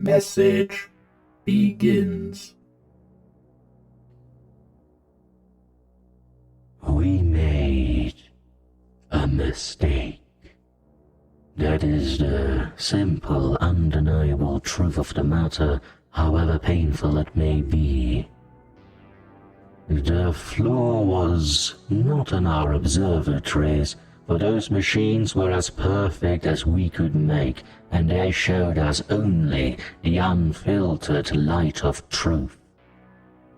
Message begins. We made a mistake. That is the simple, undeniable truth of the matter, however painful it may be. The flaw was not in our observatories, for those machines were as perfect as we could make, and they showed us only the unfiltered light of truth.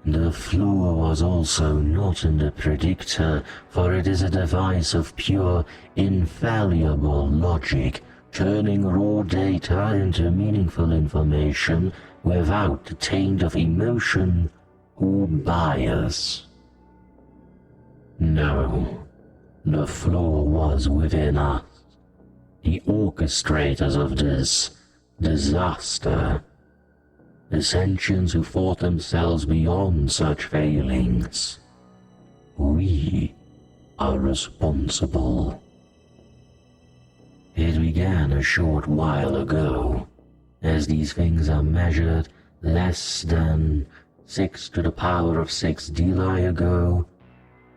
The flaw was also not in the predictor, for it is a device of pure, infallible logic, turning raw data into meaningful information without the taint of emotion or bias. No, the flaw was within us, the orchestrators of this disaster, the sentients who thought themselves beyond such failings. We are responsible. It began a short while ago, as these things are measured less than 6 to the power of 6 Deli ago,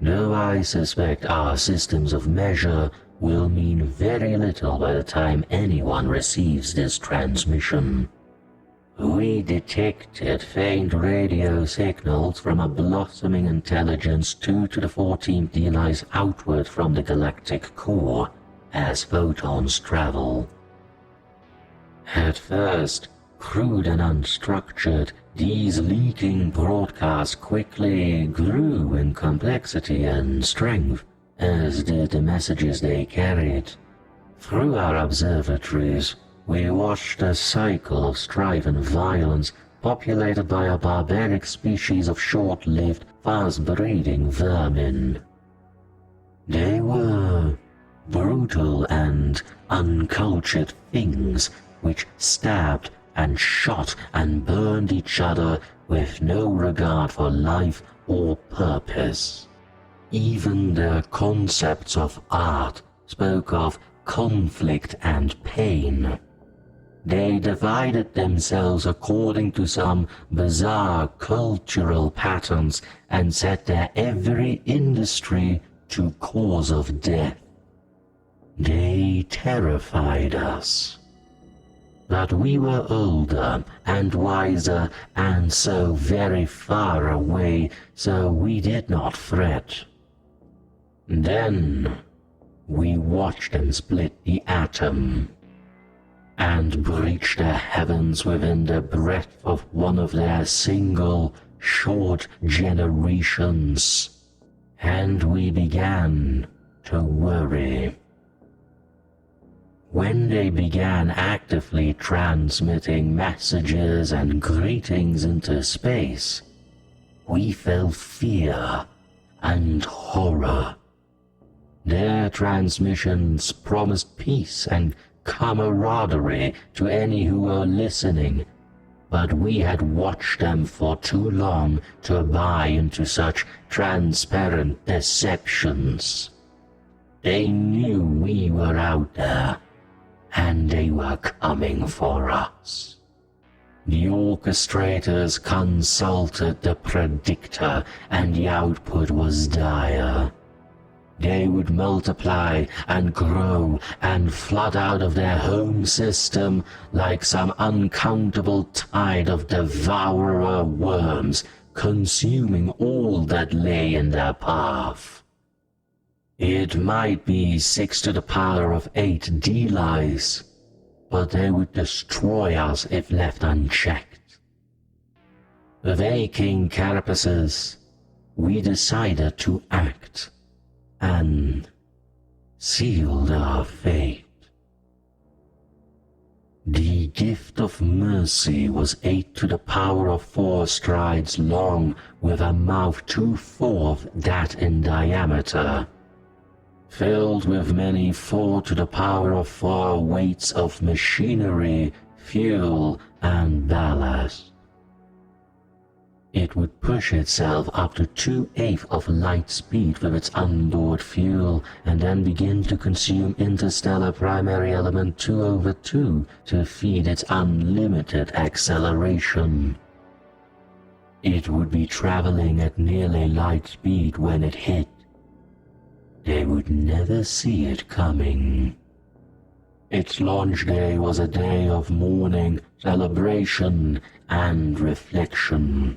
though I suspect our systems of measure will mean very little by the time anyone receives this transmission. We detected faint radio signals from a blossoming intelligence 2 to the 14th Delis outward from the galactic core as photons travel. At first, crude and unstructured, these leaking broadcasts quickly grew in complexity and strength, as did the messages they carried. Through our observatories, we watched a cycle of strife and violence populated by a barbaric species of short-lived, fast-breeding vermin. They were brutal and uncultured things which stabbed and shot and burned each other with no regard for life or purpose. Even their concepts of art spoke of conflict and pain. They divided themselves according to some bizarre cultural patterns and set their every industry to cause of death. They terrified us. But we were older and wiser and so very far away, so we did not fret. Then we watched them split the atom and breach the heavens within the breadth of one of their single, short generations. And we began to worry. When they began actively transmitting messages and greetings into space, we felt fear and horror. Their transmissions promised peace and camaraderie to any who were listening, but we had watched them for too long to buy into such transparent deceptions. They knew we were out there, and they were coming for us. The orchestrators consulted the predictor, and the output was dire. They would multiply and grow and flood out of their home system like some uncountable tide of devourer worms, consuming all that lay in their path. It might be 6 to the power of 8 Delis, but they would destroy us if left unchecked. With aching carapaces, we decided to act and sealed our fate. The gift of mercy was 8 to the power of 4 strides long, with a mouth 2/4 that in diameter, filled with many 4 to the power of 4 weights of machinery, fuel, and ballast. It would push itself up to 2/8 of light speed with its onboard fuel, and then begin to consume interstellar primary element 2/2 to feed its unlimited acceleration. It would be traveling at nearly light speed when it hit. They would never see it coming. Its launch day was a day of mourning, celebration, and reflection.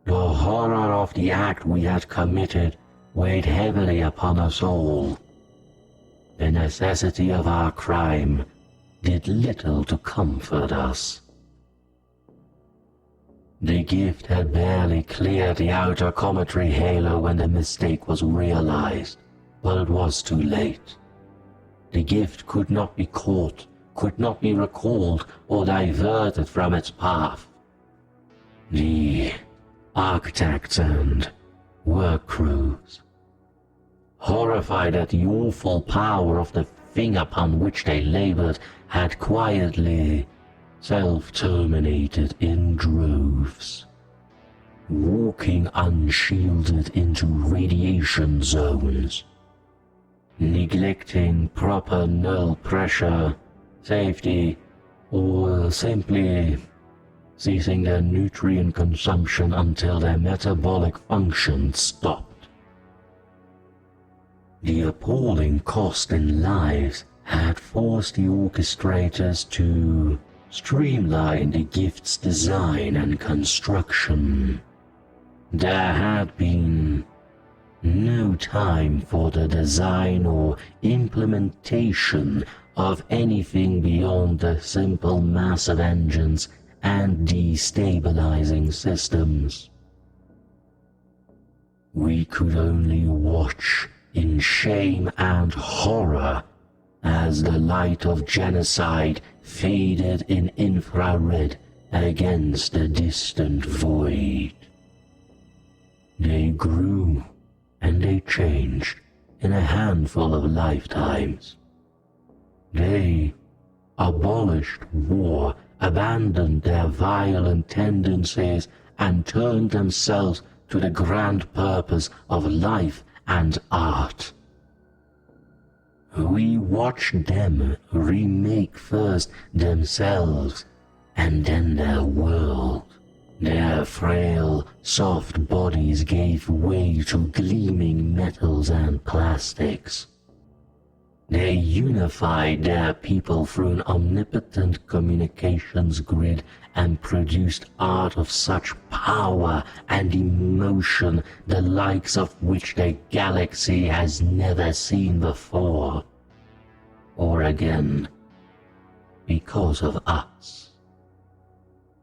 The horror of the act we had committed weighed heavily upon us all. The necessity of our crime did little to comfort us. The gift had barely cleared the outer cometary halo when the mistake was realized, but it was too late. The gift could not be caught, could not be recalled or diverted from its path. The architects and work crews, horrified at the awful power of the thing upon which they labored, had quietly self-terminated in droves, walking unshielded into radiation zones, neglecting proper null pressure, safety, or simply ceasing their nutrient consumption until their metabolic function stopped. The appalling cost in lives had forced the orchestrators to streamline the gift's design and construction. There had been no time for the design or implementation of anything beyond the simple massive engines and destabilizing systems. We could only watch in shame and horror as the light of genocide faded in infrared against the distant void. They grew and they changed in a handful of lifetimes. They abolished war, abandoned their violent tendencies, and turned themselves to the grand purpose of life and art. We watched them remake first themselves and then their world. Their frail, soft bodies gave way to gleaming metals and plastics. They unified their people through an omnipotent communications grid and produced art of such power and emotion, the likes of which the galaxy has never seen before. Or again, because of us.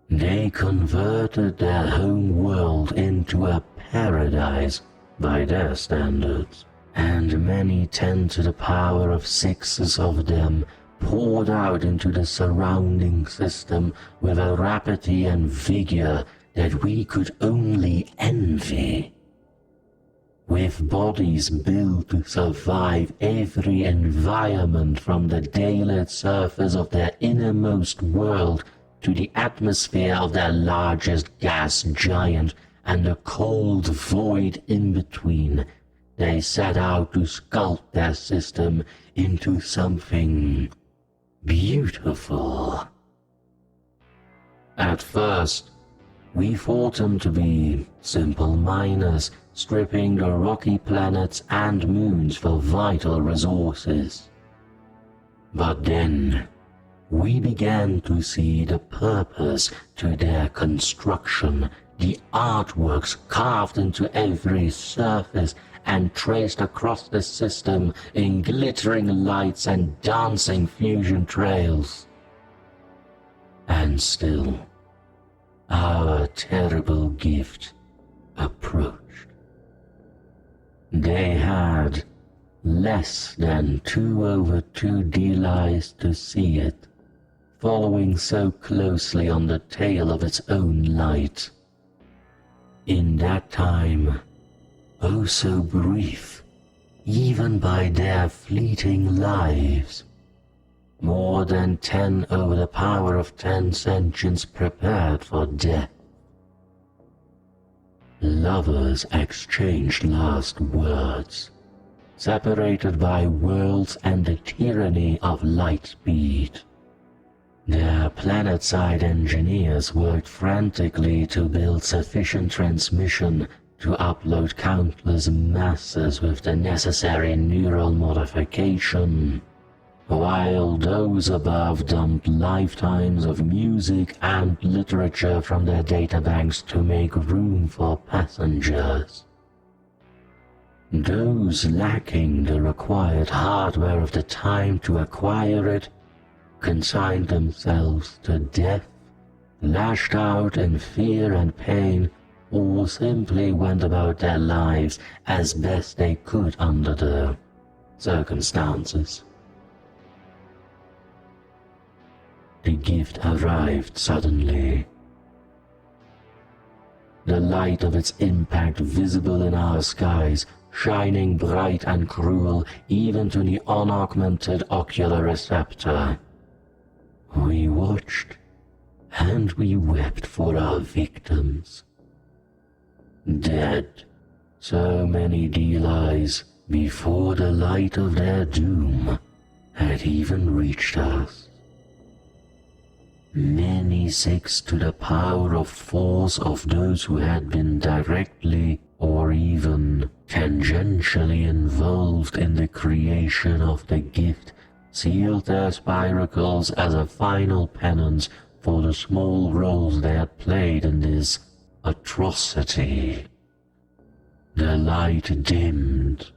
They converted their home world into a paradise by their standards, and many 10 to the power of 6s of them poured out into the surrounding system with a rapidity and vigor that we could only envy. With bodies built to survive every environment from the daylit surface of their innermost world to the atmosphere of their largest gas giant and the cold void in between, they set out to sculpt their system into something beautiful. At first, we thought them to be simple miners stripping the rocky planets and moons for vital resources. But then, we began to see the purpose to their construction, the artworks carved into every surface and traced across the system in glittering lights and dancing fusion trails. And still, our terrible gift approached. They had less than 2/2 D-lies to see it, following so closely on the tail of its own light. In that time, oh so brief, even by their fleeting lives, more than 10 over the power of 10 sentients prepared for death. Lovers exchanged last words, separated by worlds and the tyranny of light speed. Their planet-side engineers worked frantically to build sufficient transmission to upload countless masses with the necessary neural modification, while those above dumped lifetimes of music and literature from their databanks to make room for passengers. Those lacking the required hardware of the time to acquire it consigned themselves to death, lashed out in fear and pain, or simply went about their lives as best they could under the circumstances. The gift arrived suddenly. The light of its impact visible in our skies, shining bright and cruel even to the unaugmented ocular receptor. We watched, and we wept for our victims. Dead, so many Delis, before the light of their doom had even reached us. Many 6 to the power of force of those who had been directly or even tangentially involved in the creation of the gift sealed their spiracles as a final penance for the small roles they had played in this atrocity. The light dimmed,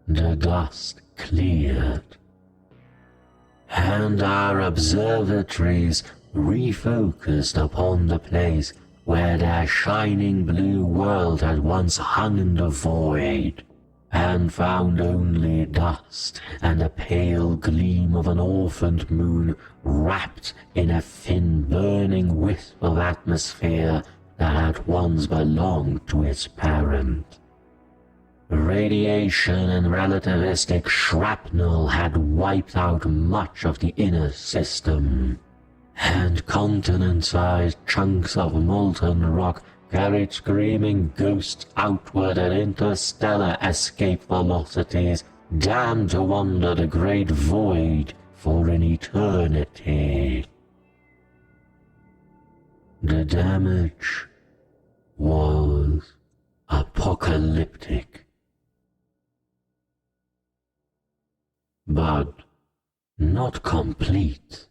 the dust cleared, and our observatories refocused upon the place where their shining blue world had once hung in the void, and found only dust and the pale gleam of an orphaned moon wrapped in a thin burning wisp of atmosphere that had once belonged to its parent. Radiation and relativistic shrapnel had wiped out much of the inner system, and continent-sized chunks of molten rock carried screaming ghosts outward at interstellar escape velocities, damned to wander the great void for an eternity. The damage was apocalyptic. But not complete.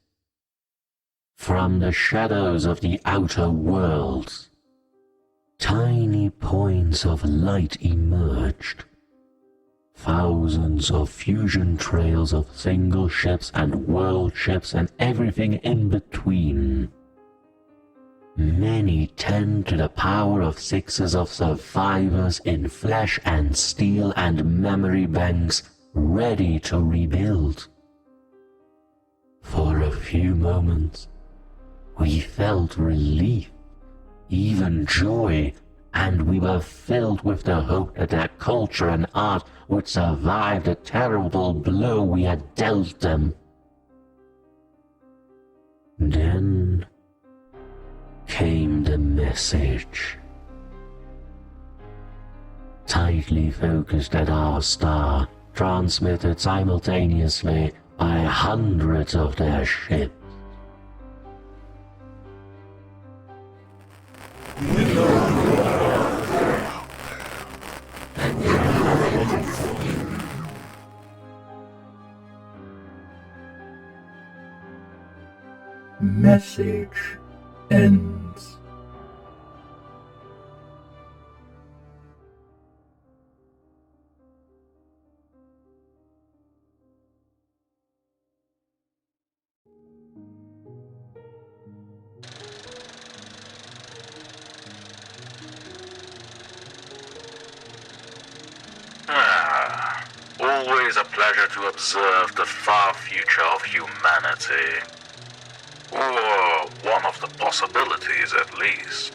From the shadows of the outer worlds, tiny points of light emerged. Thousands of fusion trails of single ships and world ships and everything in between. Many 10 to the power of 6s of survivors in flesh and steel and memory banks ready to rebuild. For a few moments, we felt relief, even joy, and we were filled with the hope that their culture and art would survive the terrible blow we had dealt them. Then came the message. Tightly focused at our star, transmitted simultaneously by hundreds of their ships. Message ends. Always a pleasure to observe the far future of humanity. Or one of the possibilities, at least.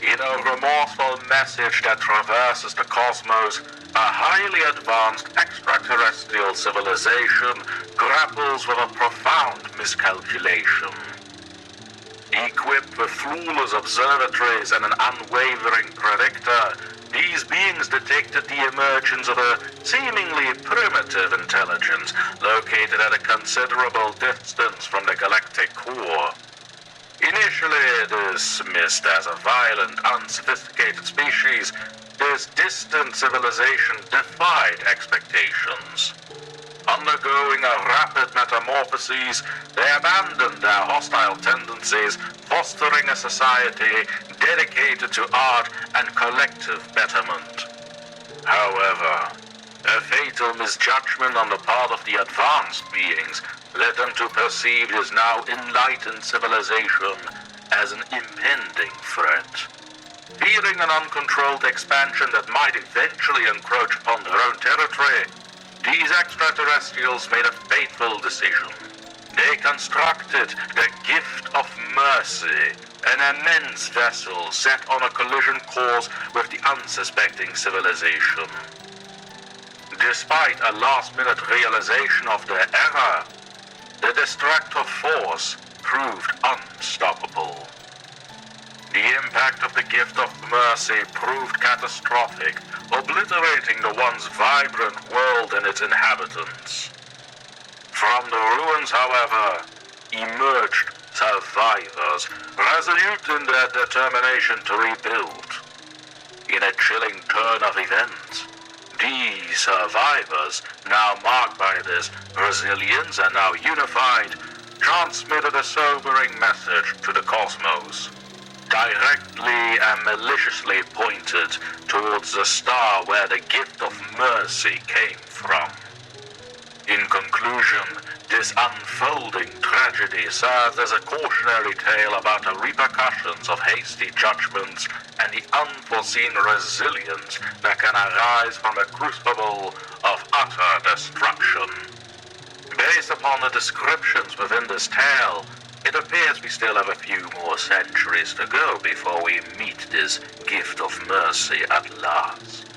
In a remorseful message that traverses the cosmos, a highly advanced extraterrestrial civilization grapples with a profound miscalculation. Equipped with flawless observatories and an unwavering predictor, these beings detected the emergence of a seemingly primitive intelligence located at a considerable distance from the galactic core. Initially dismissed as a violent, unsophisticated species, this distant civilization defied expectations. Undergoing a rapid metamorphosis, they abandoned their hostile tendencies, fostering a society dedicated to art and collective betterment. However, a fatal misjudgment on the part of the advanced beings led them to perceive this now enlightened civilization as an impending threat. Fearing an uncontrolled expansion that might eventually encroach upon their own territory, these extraterrestrials made a fateful decision. They constructed the Gift of Mercy, an immense vessel set on a collision course with the unsuspecting civilization. Despite a last-minute realization of their error, the destructive force proved unstoppable. The impact of the Gift of Mercy proved catastrophic, obliterating the once vibrant world and its inhabitants. From the ruins, however, emerged survivors, resolute in their determination to rebuild. In a chilling turn of events, these survivors, now marked by this resilience and now unified, transmitted a sobering message to the cosmos, directly and maliciously pointed towards the star where the Gift of Mercy came from. In conclusion, this unfolding tragedy serves as a cautionary tale about the repercussions of hasty judgments and the unforeseen resilience that can arise from a crucible of utter destruction. Based upon the descriptions within this tale, it appears we still have a few more centuries to go before we meet this Gift of Mercy at last.